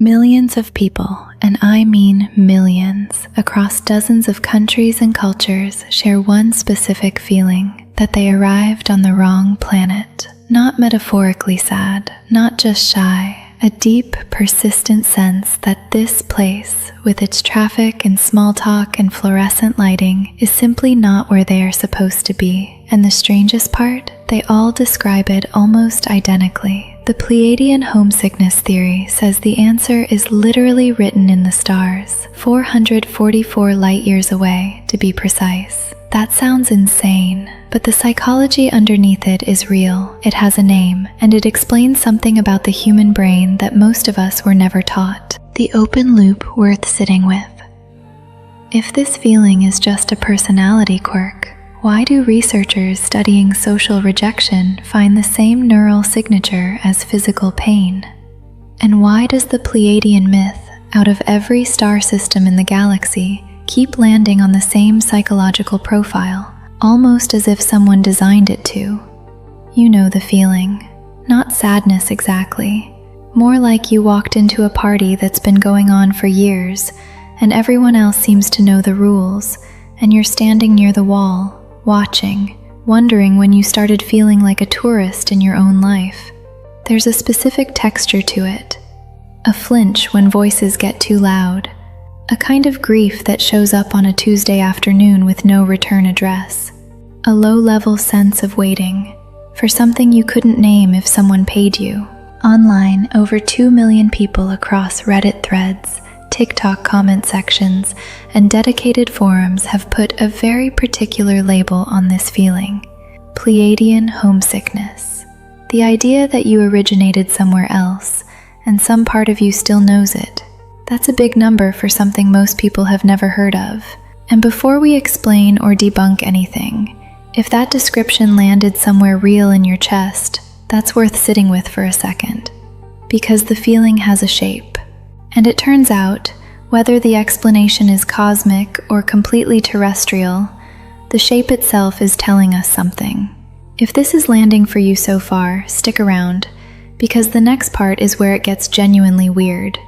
Millions of people, and I mean millions, across dozens of countries and cultures share one specific feeling: that they arrived on the wrong planet. Not metaphorically sad, not just shy, a deep, persistent sense that this place, with its traffic and small talk and fluorescent lighting, is simply not where they are supposed to be. And the strangest part? They all describe it almost identically. The Pleiadian homesickness theory says the answer is literally written in the stars, 444 light-years away, to be precise. That sounds insane, but the psychology underneath it is real. It has a name, and it explains something about the human brain that most of us were never taught. The open loop worth sitting with. If this feeling is just a personality quirk, why do researchers studying social rejection find the same neural signature as physical pain? And why does the Pleiadian myth, out of every star system in the galaxy, keep landing on the same psychological profile, almost as if someone designed it to? You know the feeling. Not sadness exactly. More like you walked into a party that's been going on for years, and everyone else seems to know the rules, and you're standing near the wall, watching, wondering when you started feeling like a tourist in your own life. There's a specific texture to it. A flinch when voices get too loud. A kind of grief that shows up on a Tuesday afternoon with no return address. A low-level sense of waiting for something you couldn't name if someone paid you. Online, over 2 million people across Reddit threads, TikTok comment sections, and dedicated forums have put a very particular label on this feeling: Pleiadian homesickness. The idea that you originated somewhere else, and some part of you still knows it. That's a big number for something most people have never heard of. And before we explain or debunk anything, if that description landed somewhere real in your chest, that's worth sitting with for a second. Because the feeling has a shape. And it turns out, whether the explanation is cosmic or completely terrestrial, the shape itself is telling us something. If this is landing for you so far, stick around, because the next part is where it gets genuinely weird.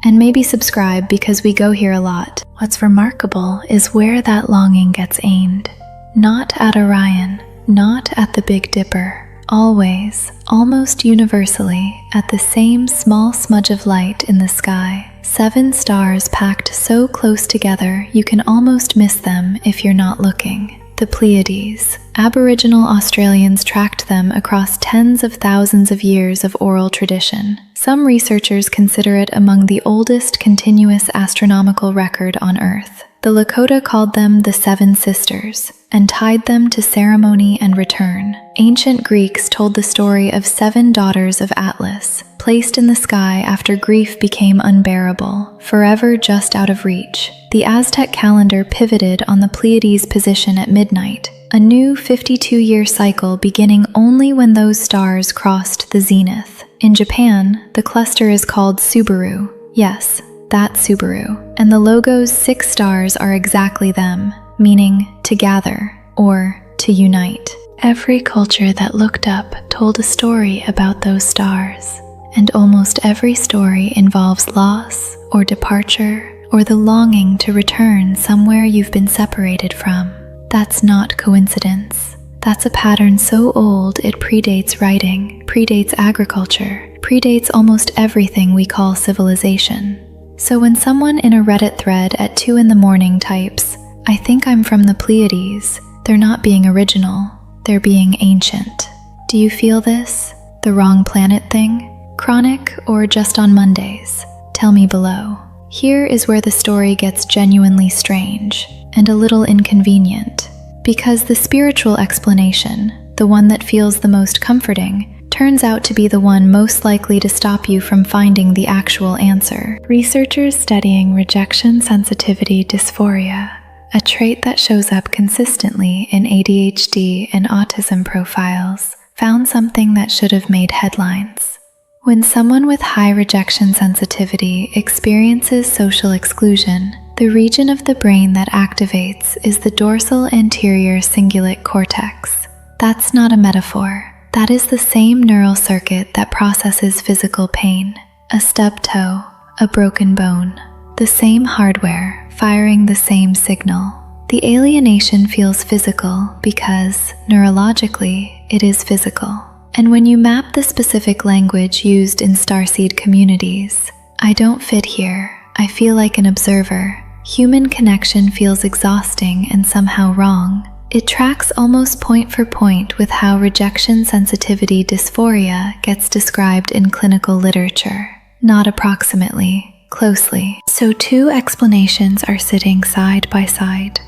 And maybe subscribe, because we go here a lot. What's remarkable is where that longing gets aimed. Not at Orion, not at the Big Dipper. Always, almost universally, at the same small smudge of light in the sky. 7 stars packed so close together you can almost miss them if you're not looking. The Pleiades. Aboriginal Australians tracked them across tens of thousands of years of oral tradition. Some researchers consider it among the oldest continuous astronomical record on Earth. The Lakota called them the 7 Sisters, and tied them to ceremony and return. Ancient Greeks told the story of 7 daughters of Atlas, placed in the sky after grief became unbearable, forever just out of reach. The Aztec calendar pivoted on the Pleiades' position at midnight, a new 52-year cycle beginning only when those stars crossed the zenith. In Japan, the cluster is called Subaru. Yes, that Subaru. And the logo's 6 stars are exactly them, meaning to gather or to unite. Every culture that looked up told a story about those stars, and almost every story involves loss or departure or the longing to return somewhere you've been separated from. That's not coincidence. That's a pattern so old it predates writing, predates agriculture, predates almost everything we call civilization. So when someone in a Reddit thread at 2 a.m. types, "I think I'm from the Pleiades," they're not being original, they're being ancient. Do you feel this? The wrong planet thing? Chronic or just on Mondays? Tell me below. Here is where the story gets genuinely strange and a little inconvenient, because the spiritual explanation, the one that feels the most comforting, turns out to be the one most likely to stop you from finding the actual answer. Researchers studying rejection sensitivity dysphoria, a trait that shows up consistently in ADHD and autism profiles, found something that should have made headlines. When someone with high rejection sensitivity experiences social exclusion, the region of the brain that activates is the dorsal anterior cingulate cortex. That's not a metaphor. That is the same neural circuit that processes physical pain. A stubbed toe, a broken bone, the same hardware firing the same signal. The alienation feels physical because, neurologically, it is physical. And when you map the specific language used in Starseed communities, I don't fit here, I feel like an observer. Human connection feels exhausting and somehow wrong. It tracks almost point for point with how rejection sensitivity dysphoria gets described in clinical literature. Not approximately, closely. So two explanations are sitting side by side.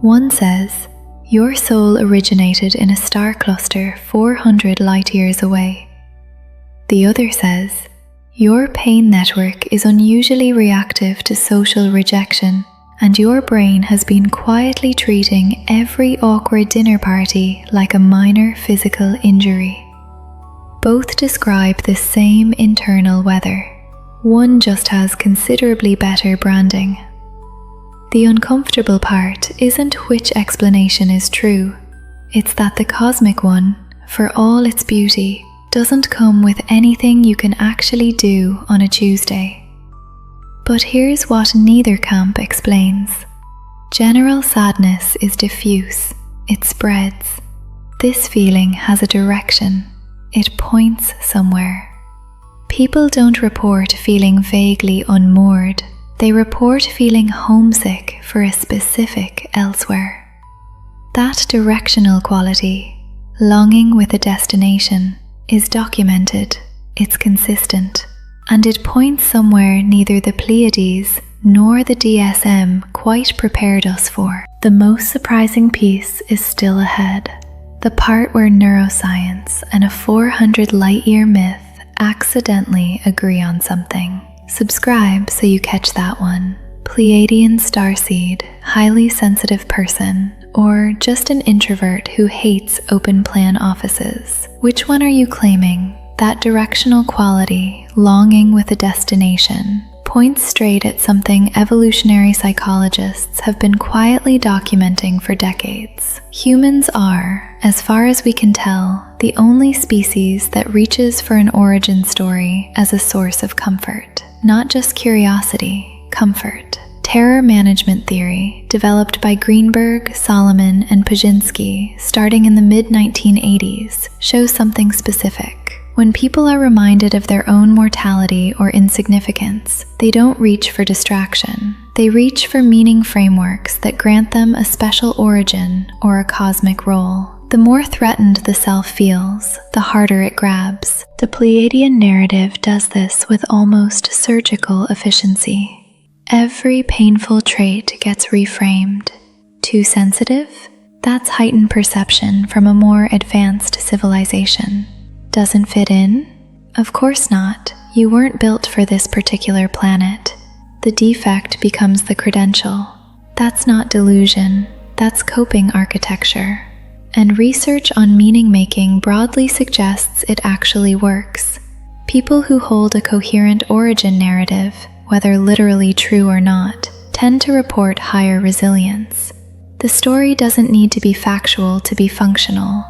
One says, your soul originated in a star cluster 400 light-years away. The other says, your pain network is unusually reactive to social rejection, and your brain has been quietly treating every awkward dinner party like a minor physical injury. Both describe the same internal weather. One just has considerably better branding. The uncomfortable part isn't which explanation is true. It's that the cosmic one, for all its beauty, doesn't come with anything you can actually do on a Tuesday. But here's what neither camp explains. General sadness is diffuse. It spreads. This feeling has a direction. It points somewhere. People don't report feeling vaguely unmoored. They report feeling homesick for a specific elsewhere. That directional quality, longing with a destination, is documented, it's consistent, and it points somewhere neither the Pleiades nor the DSM quite prepared us for. The most surprising piece is still ahead, the part where neuroscience and a 400 light-year myth accidentally agree on something. Subscribe so you catch that one. Pleiadian starseed, highly sensitive person, or just an introvert who hates open-plan offices. Which one are you claiming? That directional quality, longing with a destination, points straight at something evolutionary psychologists have been quietly documenting for decades. Humans are, as far as we can tell, the only species that reaches for an origin story as a source of comfort. Not just curiosity, comfort. Terror management theory, developed by Greenberg, Solomon, and Pajinski starting in the mid-1980s, shows something specific. When people are reminded of their own mortality or insignificance, they don't reach for distraction. They reach for meaning frameworks that grant them a special origin or a cosmic role. The more threatened the self feels, the harder it grabs. The Pleiadian narrative does this with almost surgical efficiency. Every painful trait gets reframed. Too sensitive? That's heightened perception from a more advanced civilization. Doesn't fit in? Of course not. You weren't built for this particular planet. The defect becomes the credential. That's not delusion. That's coping architecture. And research on meaning-making broadly suggests it actually works. People who hold a coherent origin narrative, whether literally true or not, tend to report higher resilience. The story doesn't need to be factual to be functional,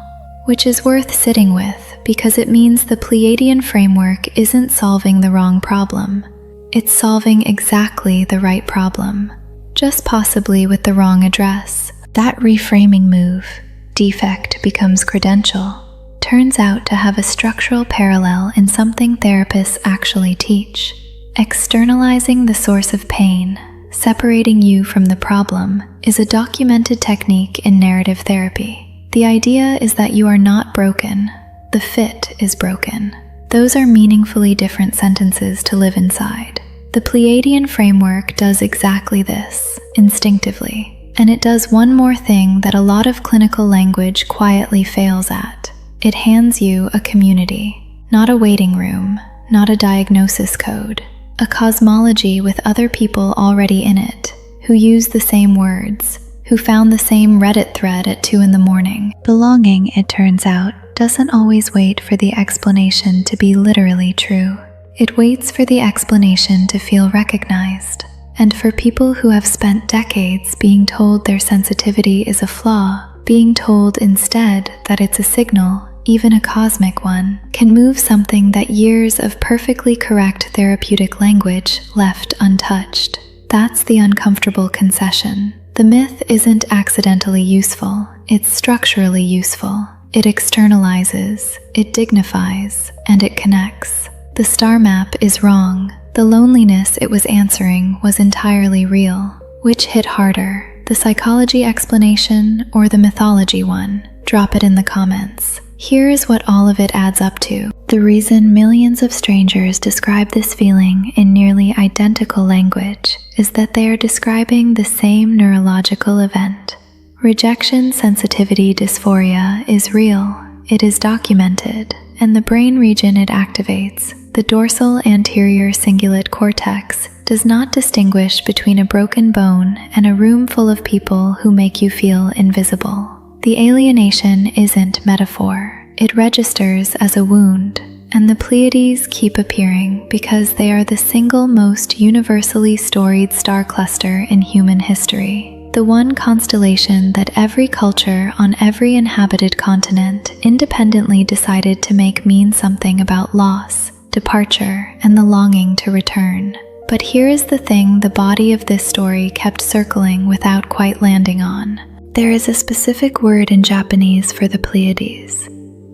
which is worth sitting with because it means the Pleiadian framework isn't solving the wrong problem. It's solving exactly the right problem, just possibly with the wrong address. That reframing move, defect becomes credential, turns out to have a structural parallel in something therapists actually teach. Externalizing the source of pain, separating you from the problem, is a documented technique in narrative therapy. The idea is that you are not broken, the fit is broken. Those are meaningfully different sentences to live inside. The Pleiadian framework does exactly this, instinctively, and it does one more thing that a lot of clinical language quietly fails at. It hands you a community, not a waiting room, not a diagnosis code. A cosmology with other people already in it, who use the same words, who found the same Reddit thread at 2 a.m. Belonging, it turns out, doesn't always wait for the explanation to be literally true. It waits for the explanation to feel recognized. And for people who have spent decades being told their sensitivity is a flaw, being told instead that it's a signal even a cosmic one, can move something that years of perfectly correct therapeutic language left untouched. That's the uncomfortable concession. The myth isn't accidentally useful, it's structurally useful. It externalizes, it dignifies, and it connects. The star map is wrong. The loneliness it was answering was entirely real. Which hit harder, the psychology explanation or the mythology one? Drop it in the comments. Here is what all of it adds up to. The reason millions of strangers describe this feeling in nearly identical language is that they are describing the same neurological event. Rejection sensitivity dysphoria is real, it is documented, and the brain region it activates, the dorsal anterior cingulate cortex, does not distinguish between a broken bone and a room full of people who make you feel invisible. The alienation isn't metaphor, it registers as a wound, and the Pleiades keep appearing because they are the single most universally storied star cluster in human history. The one constellation that every culture on every inhabited continent independently decided to make mean something about loss, departure, and the longing to return. But here is the thing the body of this story kept circling without quite landing on. There is a specific word in Japanese for the Pleiades.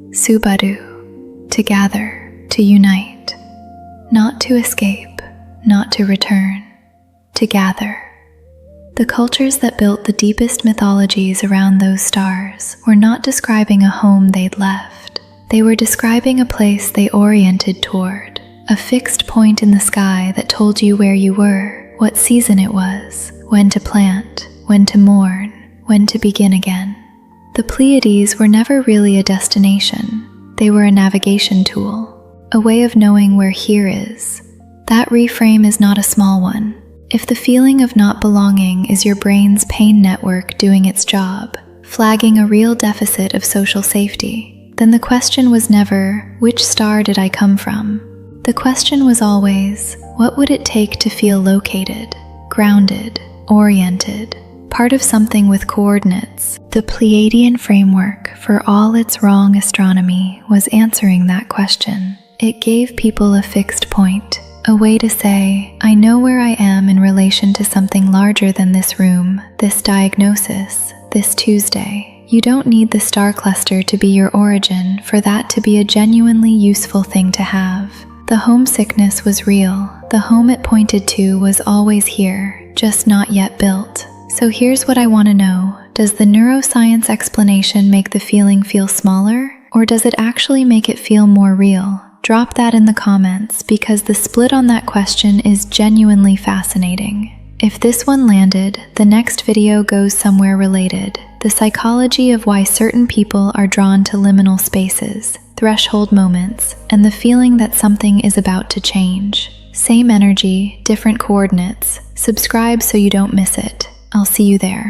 Subaru. To gather, to unite. Not to escape, not to return. To gather. The cultures that built the deepest mythologies around those stars were not describing a home they'd left. They were describing a place they oriented toward, a fixed point in the sky that told you where you were, what season it was, when to plant, when to mourn, when to begin again. The Pleiades were never really a destination. They were a navigation tool, a way of knowing where here is. That reframe is not a small one. If the feeling of not belonging is your brain's pain network doing its job, flagging a real deficit of social safety, then the question was never, which star did I come from? The question was always, what would it take to feel located, grounded, oriented, part of something with coordinates? The Pleiadian framework, for all its wrong astronomy, was answering that question. It gave people a fixed point. A way to say, I know where I am in relation to something larger than this room, this diagnosis, this Tuesday. You don't need the star cluster to be your origin for that to be a genuinely useful thing to have. The homesickness was real. The home it pointed to was always here, just not yet built. So here's what I want to know. Does the neuroscience explanation make the feeling feel smaller, or does it actually make it feel more real? Drop that in the comments because the split on that question is genuinely fascinating. If this one landed, the next video goes somewhere related. The psychology of why certain people are drawn to liminal spaces, threshold moments, and the feeling that something is about to change. Same energy, different coordinates. Subscribe so you don't miss it. I'll see you there.